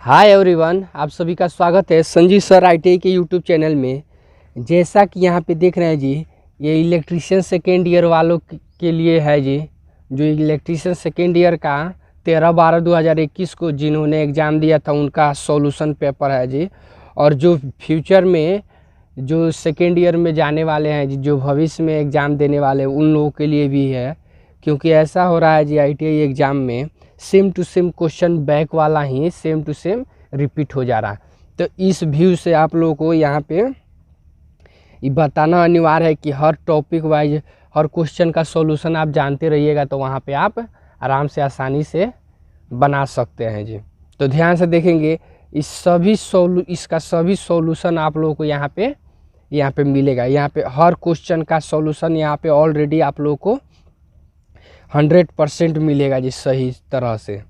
Hi everyone, आप सभी का स्वागत है संजीव सर आईटीआई के यूट्यूब चैनल में। जैसा कि यहाँ पे देख रहे हैं जी, ये इलेक्ट्रीशियन सेकेंड ईयर वालों के लिए है जी। जो इलेक्ट्रीशियन सेकेंड ईयर का 13/12/2021 को जिन्होंने एग्ज़ाम दिया था उनका सॉल्यूशन पेपर है जी। और जो फ्यूचर में जो सेकेंड ईयर में जाने वाले हैं जी, जो भविष्य में एग्ज़ाम देने वाले हैं उन लोगों के लिए भी है। क्योंकि ऐसा हो रहा है जी, आईटीआई एग्ज़ाम में same to same question back वाला ही सेम टू सेम रिपीट हो जा रहा है। तो इस व्यू से आप लोगों को यहाँ पे ये बताना अनिवार्य है कि हर टॉपिक वाइज हर क्वेश्चन का सॉल्यूशन आप जानते रहिएगा, तो वहाँ पे आप आराम से आसानी से बना सकते हैं जी। तो ध्यान से देखेंगे, इसका सभी सॉल्यूशन आप लोगों को यहाँ पे मिलेगा। यहाँ पे हर क्वेश्चन का सॉल्यूशन यहाँ पे ऑलरेडी आप लोगों को 100% मिलेगा जी, सही तरह से।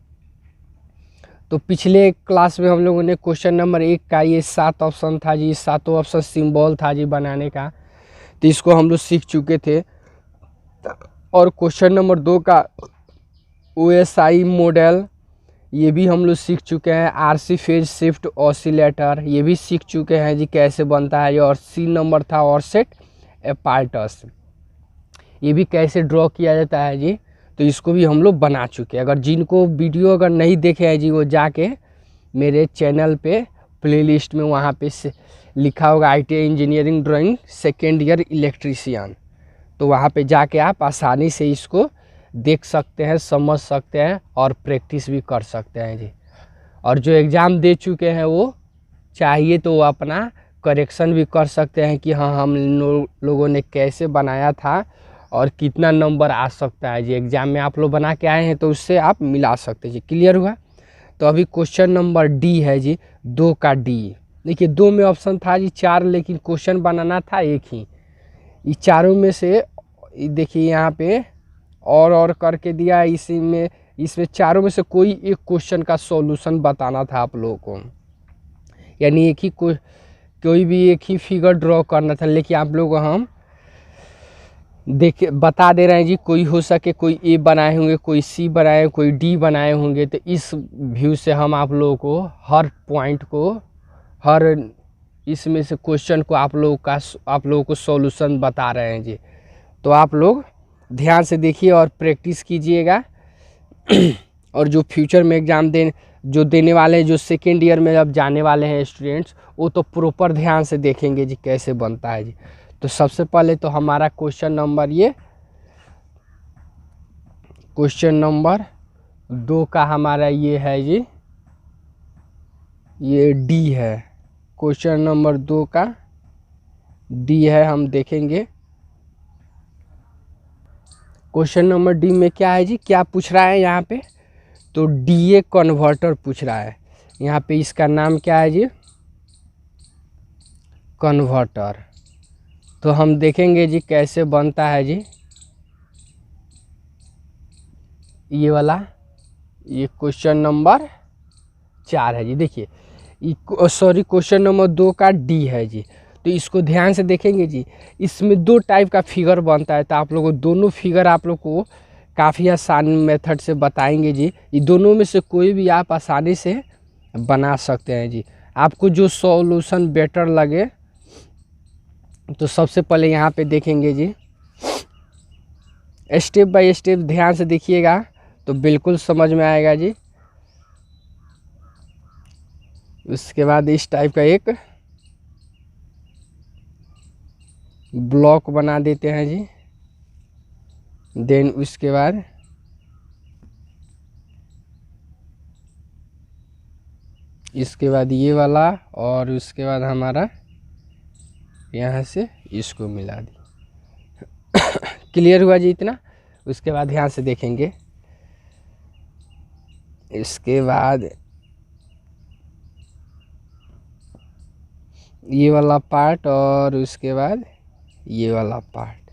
तो पिछले क्लास में हम लोगों ने क्वेश्चन नंबर 1 का ये 7 ऑप्शन था जी, 7 ऑप्शन सिंबल था जी बनाने का, तो इसको हम लोग सीख चुके थे। और क्वेश्चन नंबर 2 का OSI मॉडल ये भी हम लोग सीख चुके हैं। RC फेज शिफ्ट ऑसिलेटर ये भी सीख चुके हैं जी, कैसे बनता है। और C नंबर था ऑफसेट एपार्टस, ये भी कैसे ड्रॉ किया जाता है जी, तो इसको भी हम लोग बना चुके हैं। अगर जिनको वीडियो अगर नहीं देखे हैं जी, वो जाके मेरे चैनल पे प्लेलिस्ट में वहाँ पे लिखा होगा ITI engineering drawing second year electrician, तो वहाँ पे जाके आप आसानी से इसको देख सकते हैं, समझ सकते हैं और प्रैक्टिस भी कर सकते हैं जी। और जो एग्ज़ाम दे चुके हैं वो चाहिए तो वो अपना करेक्शन भी कर सकते हैं कि हाँ हम लोगों ने कैसे बनाया था और कितना नंबर आ सकता है जी। एग्ज़ाम में आप लोग बना के आए हैं तो उससे आप मिला सकते हैं जी। क्लियर हुआ? तो अभी क्वेश्चन नंबर D है जी, 2 का D। देखिए 2 में ऑप्शन था जी 4, लेकिन क्वेश्चन बनाना था एक ही। ये चारों में से देखिए यहाँ पे और करके दिया है। इसमें चारों में से कोई एक क्वेश्चन का सॉल्यूशन बताना था आप लोगों को, यानी एक ही कोई भी एक ही फिगर ड्रॉ करना था। लेकिन आप लोग हम देखिए बता दे रहे हैं जी, कोई हो सके कोई A बनाए होंगे, कोई C बनाए, कोई D बनाए होंगे। तो इस व्यू से हम आप लोगों को हर पॉइंट को, हर इसमें से क्वेश्चन को आप लोगों को सॉल्यूशन बता रहे हैं जी। तो आप लोग ध्यान से देखिए और प्रैक्टिस कीजिएगा। और जो फ्यूचर में एग्ज़ाम देने वाले हैं, जो सेकेंड ईयर में अब जाने वाले हैं स्टूडेंट्स, वो तो प्रॉपर ध्यान से देखेंगे जी कैसे बनता है जी। तो सबसे पहले तो हमारा क्वेश्चन नंबर 2 का हमारा ये है जी, ये D है। क्वेश्चन नंबर 2 का D है, हम देखेंगे क्वेश्चन नंबर D में क्या है जी, क्या पूछ रहा है यहाँ पे। तो DA कन्वर्टर पूछ रहा है। यहाँ पे इसका नाम क्या है जी, कन्वर्टर। तो हम देखेंगे जी कैसे बनता है जी। ये वाला ये क्वेश्चन नंबर 4 है जी। देखिए क्वेश्चन नंबर 2 का D है जी। तो इसको ध्यान से देखेंगे जी, इसमें 2 टाइप का फिगर बनता है। तो आप लोगों को दोनों फिगर आप लोग को काफ़ी आसान मेथड से बताएंगे जी। ये दोनों में से कोई भी आप आसानी से बना सकते हैं जी, आपको जो सॉल्यूशन बेटर लगे। तो सबसे पहले यहाँ पे देखेंगे जी, स्टेप बाय स्टेप ध्यान से देखिएगा तो बिल्कुल समझ में आएगा जी। उसके बाद इस टाइप का एक ब्लॉक बना देते हैं जी। देन उसके बाद इसके बाद ये वाला, और उसके बाद हमारा यहाँ से इसको मिला दी। क्लियर हुआ जी इतना? उसके बाद ध्यान से देखेंगे, इसके बाद ये वाला पार्ट और उसके बाद ये वाला पार्ट।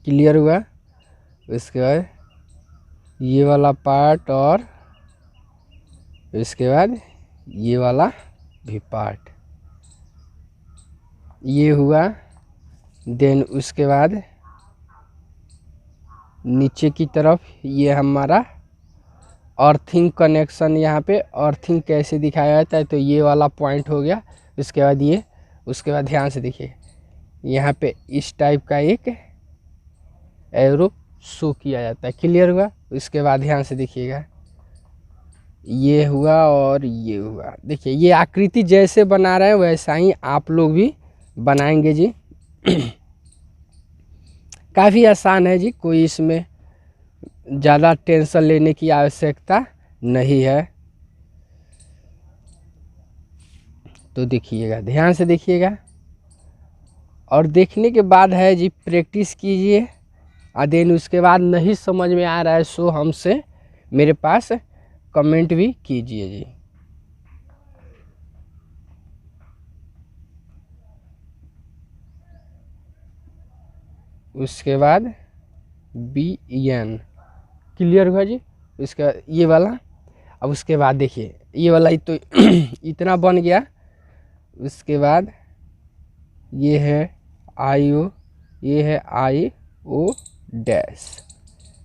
क्लियर हुआ? उसके बाद ये वाला पार्ट और इसके बाद ये वाला भी पार्ट, ये हुआ। देन उसके बाद नीचे की तरफ ये हमारा अर्थिंग कनेक्शन, यहाँ पे अर्थिंग कैसे दिखाया जाता है, तो ये वाला पॉइंट हो गया। उसके बाद ये, उसके बाद ध्यान से देखिए यहाँ पे इस टाइप का एक एरो शो किया जाता है। क्लियर हुआ? उसके बाद ध्यान से देखिएगा, ये हुआ और ये हुआ। देखिए ये आकृति जैसे बना रहे हैं वैसा ही आप लोग भी बनाएंगे जी। काफ़ी आसान है जी, कोई इसमें ज़्यादा टेंशन लेने की आवश्यकता नहीं है। तो देखिएगा, ध्यान से देखिएगा, और देखने के बाद है जी प्रैक्टिस कीजिए। और देन उसके बाद नहीं समझ में आ रहा है सो हमसे मेरे पास कमेंट भी कीजिए जी। उसके बाद BN क्लियर हुआ जी। इसका ये वाला, अब उसके बाद देखिए ये वाला तो इतना बन गया। उसके बाद ये है IO, ये है IO डैश।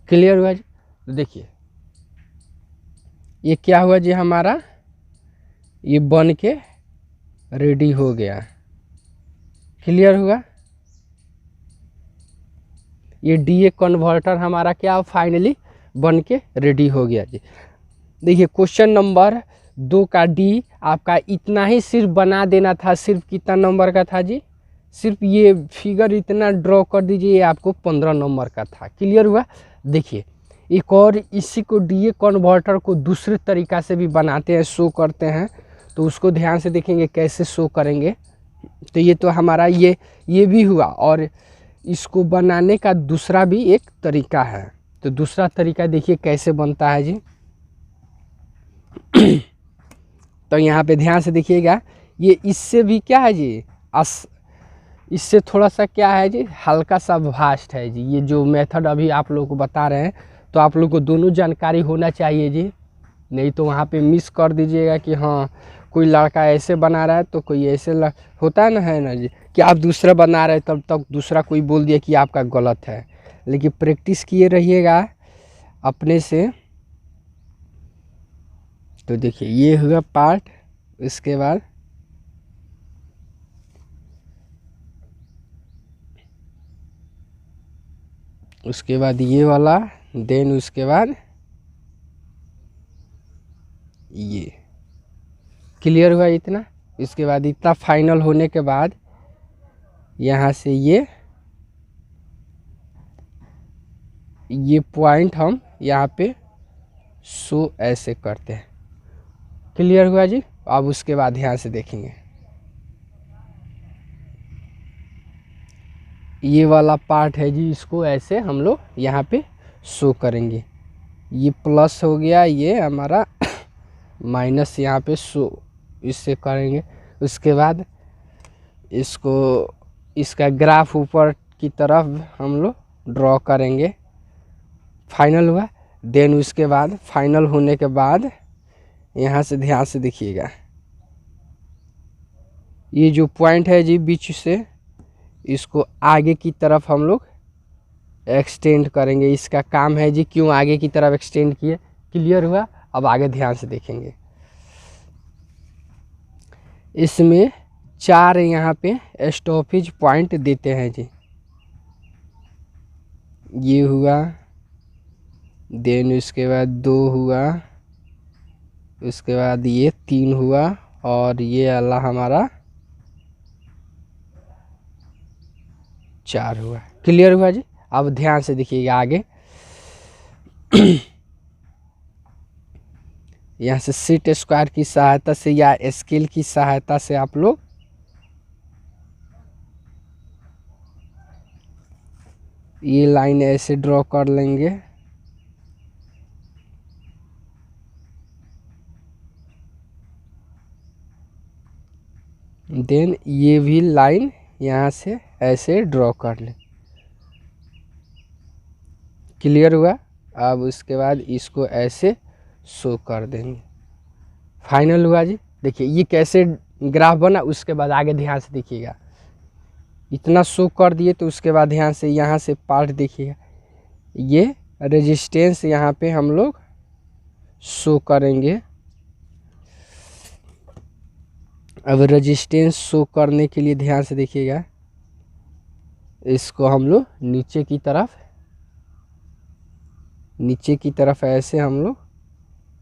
क्लियर हुआ जी। तो देखिए ये क्या हुआ जी, हमारा ये बन के रेडी हो गया। क्लियर हुआ? ये DA कन्वर्टर हमारा क्या फाइनली बन के रेडी हो गया जी। देखिए क्वेश्चन नंबर 2 का D आपका इतना ही सिर्फ बना देना था। सिर्फ कितना नंबर का था जी? सिर्फ ये फिगर इतना ड्रॉ कर दीजिए, ये आपको 15 नंबर का था। क्लियर हुआ? देखिए एक और इसी को DA कन्वर्टर को दूसरे तरीक़ा से भी बनाते हैं, शो करते हैं, तो उसको ध्यान से देखेंगे कैसे शो करेंगे। तो ये तो हमारा ये भी हुआ, और इसको बनाने का दूसरा भी एक तरीका है। तो दूसरा तरीका देखिए कैसे बनता है जी। तो यहाँ पे ध्यान से देखिएगा, ये इससे भी क्या है जी, इससे थोड़ा सा क्या है जी, हल्का सा वास्ट है जी। ये जो मेथड अभी आप लोगों को बता रहे हैं, तो आप लोग को दोनों जानकारी होना चाहिए जी, नहीं तो वहाँ पे मिस कर दीजिएगा कि हाँ कोई लड़का ऐसे बना रहा है तो कोई ऐसे होता है ना जी, कि आप दूसरा बना रहे हैं तब तक दूसरा कोई बोल दिया कि आपका गलत है। लेकिन प्रैक्टिस किए रहिएगा अपने से। तो देखिए ये हुआ पार्ट। इसके बाद ये वाला, देन उसके बाद ये। क्लियर हुआ इतना? इसके बाद इतना फाइनल होने के बाद यहाँ से ये पॉइंट हम यहाँ पे शो ऐसे करते हैं। क्लियर हुआ जी? अब उसके बाद ध्यान से देखेंगे, ये वाला पार्ट है जी, इसको ऐसे हम लोग यहाँ पे शो करेंगे। ये प्लस हो गया, ये हमारा माइनस यहाँ पे शो इससे करेंगे। उसके बाद इसको, इसका ग्राफ ऊपर की तरफ हम लोग ड्रॉ करेंगे। फाइनल हुआ। देन उसके बाद फाइनल होने के बाद यहाँ से ध्यान से देखिएगा, ये जो पॉइंट है जी बीच से, इसको आगे की तरफ हम लोग एक्सटेंड करेंगे। इसका काम है जी, क्यों आगे की तरफ एक्सटेंड किए। क्लियर हुआ? अब आगे ध्यान से देखेंगे, इसमें 4 यहाँ पे स्टॉपेज पॉइंट देते हैं जी। ये हुआ, देन उसके बाद 2 हुआ, उसके बाद ये 3 हुआ, और ये वाला हमारा 4 हुआ। क्लियर हुआ जी? अब ध्यान से देखिएगा आगे। यहाँ से सेट स्क्वायर की सहायता से या स्केल की सहायता से आप लोग ये लाइन ऐसे ड्रॉ कर लेंगे। देन ये भी लाइन यहाँ से ऐसे ड्रॉ कर लें। क्लियर हुआ? अब उसके बाद इसको ऐसे शो कर देंगे। फाइनल हुआ जी। देखिए ये कैसे ग्राफ बना, उसके बाद आगे ध्यान से देखिएगा। इतना शो कर दिए तो उसके बाद ध्यान से यहाँ से पार्ट देखिएगा, ये रेजिस्टेंस यहाँ पे हम लोग शो करेंगे। अब रेजिस्टेंस शो करने के लिए ध्यान से देखिएगा, इसको हम लोग नीचे की तरफ ऐसे हम लोग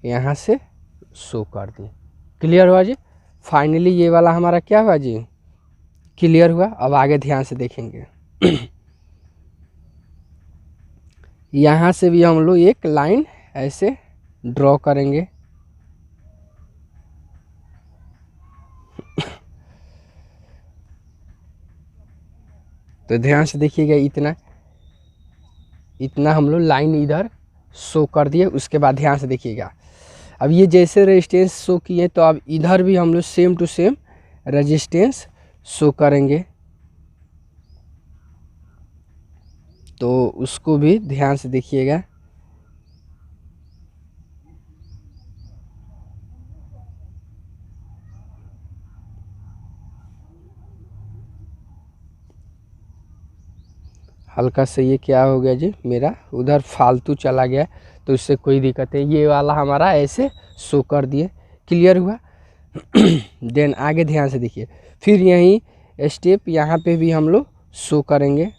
यहाँ से शो कर दिए। क्लियर हुआ जी। फाइनली ये वाला हमारा क्या हुआ जी, क्लियर हुआ। अब आगे ध्यान से देखेंगे। यहाँ से भी हम लोग एक लाइन ऐसे ड्रॉ करेंगे। तो ध्यान से देखिएगा, इतना हम लोग लाइन इधर शो कर दिए। उसके बाद ध्यान से देखिएगा, अब ये जैसे रेजिस्टेंस शो किए तो अब इधर भी हम लोग same to same resistance show करेंगे। तो उसको भी ध्यान से देखिएगा। हल्का से ये क्या हो गया जी, मेरा उधर फालतू चला गया, तो इससे कोई दिक्कत है। ये वाला हमारा ऐसे शो कर दिए। क्लियर हुआ। देन आगे ध्यान से देखिए, फिर यही स्टेप यहाँ पे भी हम लोग शो करेंगे।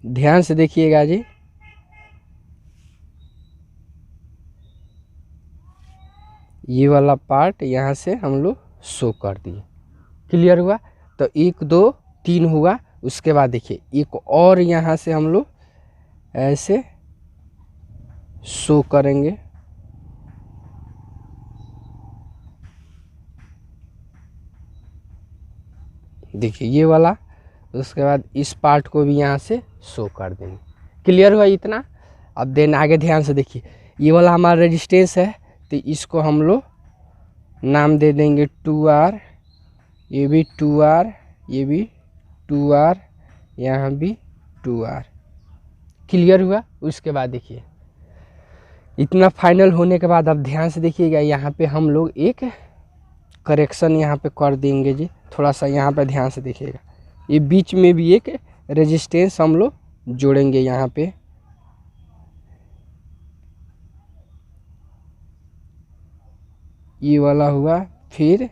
ध्यान से देखिएगा जी, ये वाला पार्ट यहाँ से हम लोग शो कर दिए। क्लियर हुआ। तो 1 2 3 हुआ। उसके बाद देखिए एक और यहाँ से हम लोग ऐसे शो करेंगे। देखिए ये वाला, उसके बाद इस पार्ट को भी यहाँ से शो कर देंगे। क्लियर हुआ इतना। अब देन आगे ध्यान से देखिए, ये वाला हमारा रेजिस्टेंस है, तो इसको हम लोग नाम दे देंगे 2R। ये भी 2R, ये भी 2R, यहाँ भी 2R। क्लियर हुआ। उसके बाद देखिए, इतना फाइनल होने के बाद अब ध्यान से देखिएगा, यहाँ पे हम लोग एक करेक्शन यहाँ पे कर देंगे जी। थोड़ा सा यहाँ पे ध्यान से देखिएगा, ये बीच में भी एक रेजिस्टेंस हम लोग जोड़ेंगे यहाँ पे। ये वाला हुआ, फिर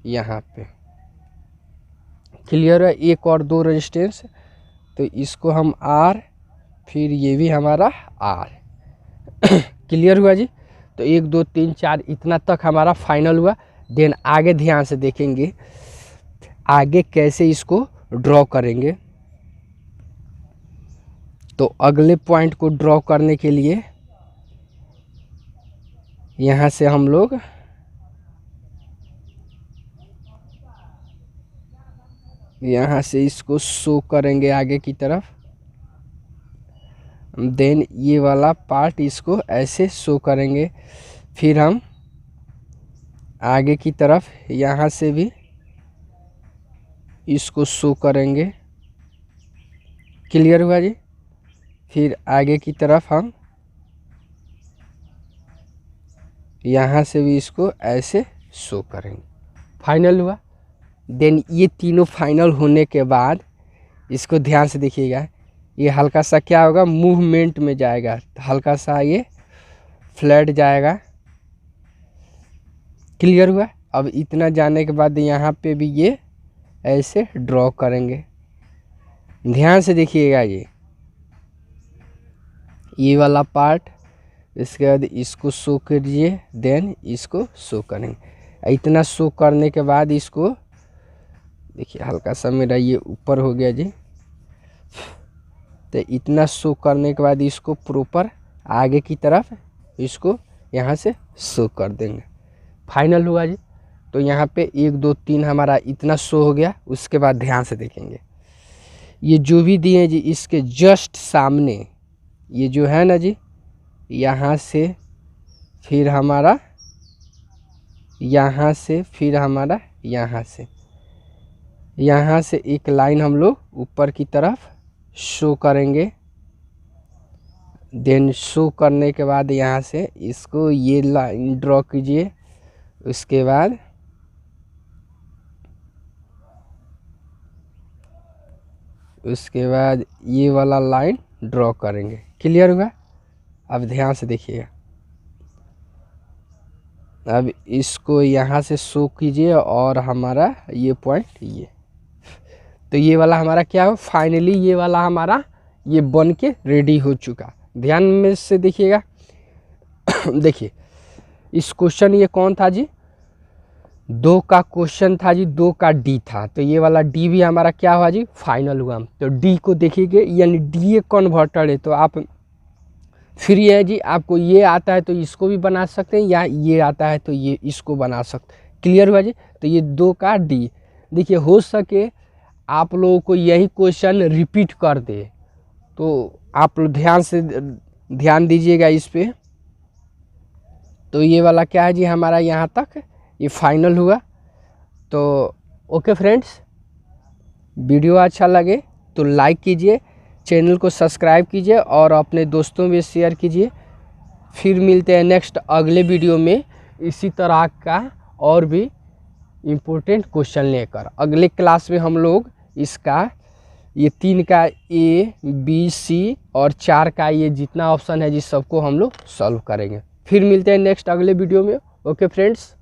यहाँ पे। क्लियर है। एक और 2 रेजिस्टेंस, तो इसको हम R, फिर ये भी हमारा R। क्लियर हुआ जी। तो 1 2 3 4 इतना तक हमारा फाइनल हुआ। देन आगे ध्यान से देखेंगे, आगे कैसे इसको ड्रॉ करेंगे। तो अगले पॉइंट को ड्रॉ करने के लिए यहाँ से हम लोग यहाँ से इसको शो करेंगे आगे की तरफ। देन ये वाला पार्ट इसको ऐसे शो करेंगे। फिर हम आगे की तरफ यहाँ से भी इसको शो करेंगे। क्लियर हुआ जी। फिर आगे की तरफ हम यहाँ से भी इसको ऐसे शो करेंगे। फाइनल हुआ। देन ये तीनों फाइनल होने के बाद इसको ध्यान से देखिएगा, ये हल्का सा क्या होगा, मूवमेंट में जाएगा, हल्का सा ये फ्लैट जाएगा। क्लियर हुआ। अब इतना जाने के बाद यहाँ पे भी ये ऐसे ड्रॉ करेंगे। ध्यान से देखिएगा, ये वाला पार्ट, इसके बाद इसको शो कीजिए, देन इसको शो करेंगे। इतना शो करने के बाद इसको देखिए, हल्का सा मेरा ये ऊपर हो गया जी। तो इतना शो करने के बाद इसको प्रॉपर आगे की तरफ इसको यहाँ से शो कर देंगे। फाइनल हुआ जी। तो यहाँ पे 1 2 3 हमारा इतना शो हो गया। उसके बाद ध्यान से देखेंगे, ये जो भी दिए हैं जी, इसके जस्ट सामने ये जो है ना जी, यहाँ से फिर हमारा यहाँ से, फिर हमारा यहाँ से एक लाइन हम लोग ऊपर की तरफ शो करेंगे। देन शो करने के बाद यहाँ से इसको ये लाइन ड्रॉ कीजिए। उसके बाद उसके बाद ये वाला लाइन ड्रॉ करेंगे। क्लियर हुआ? अब ध्यान से देखिएगा। अब इसको यहाँ से शो कीजिए और हमारा ये पॉइंट ये, तो ये वाला हमारा क्या हो, फाइनली ये वाला हमारा ये बन के रेडी हो चुका। ध्यान में से देखिएगा। देखिए इस क्वेश्चन ये कौन था जी, 2 का क्वेश्चन था जी, 2 का डी था, तो ये वाला डी भी हमारा क्या हुआ जी, फाइनल हुआ। तो डी को देखिएगा, यानी डी ए कन्वर्टर है, तो आप फिर ये है जी, आपको ये आता है तो इसको भी बना सकते हैं, या ये आता है तो ये इसको बना सकते हैं। क्लियर हुआ जी? तो ये 2 का डी। देखिए हो सके आप लोगों को यही क्वेश्चन रिपीट कर दे, तो आप लोग ध्यान दीजिएगा इस पे। तो ये वाला क्या है जी हमारा, यहाँ तक ये फाइनल हुआ। तो ओके फ्रेंड्स, वीडियो अच्छा लगे तो लाइक कीजिए, चैनल को सब्सक्राइब कीजिए और अपने दोस्तों में शेयर कीजिए। फिर मिलते हैं नेक्स्ट अगले वीडियो में इसी तरह का और भी इम्पोर्टेंट क्वेश्चन लेकर। अगले क्लास में हम लोग इसका ये 3 का ए बी सी और 4 का ये जितना ऑप्शन है जिस सबको हम लोग सॉल्व करेंगे। फिर मिलते हैं नेक्स्ट अगले वीडियो में। Okay friends.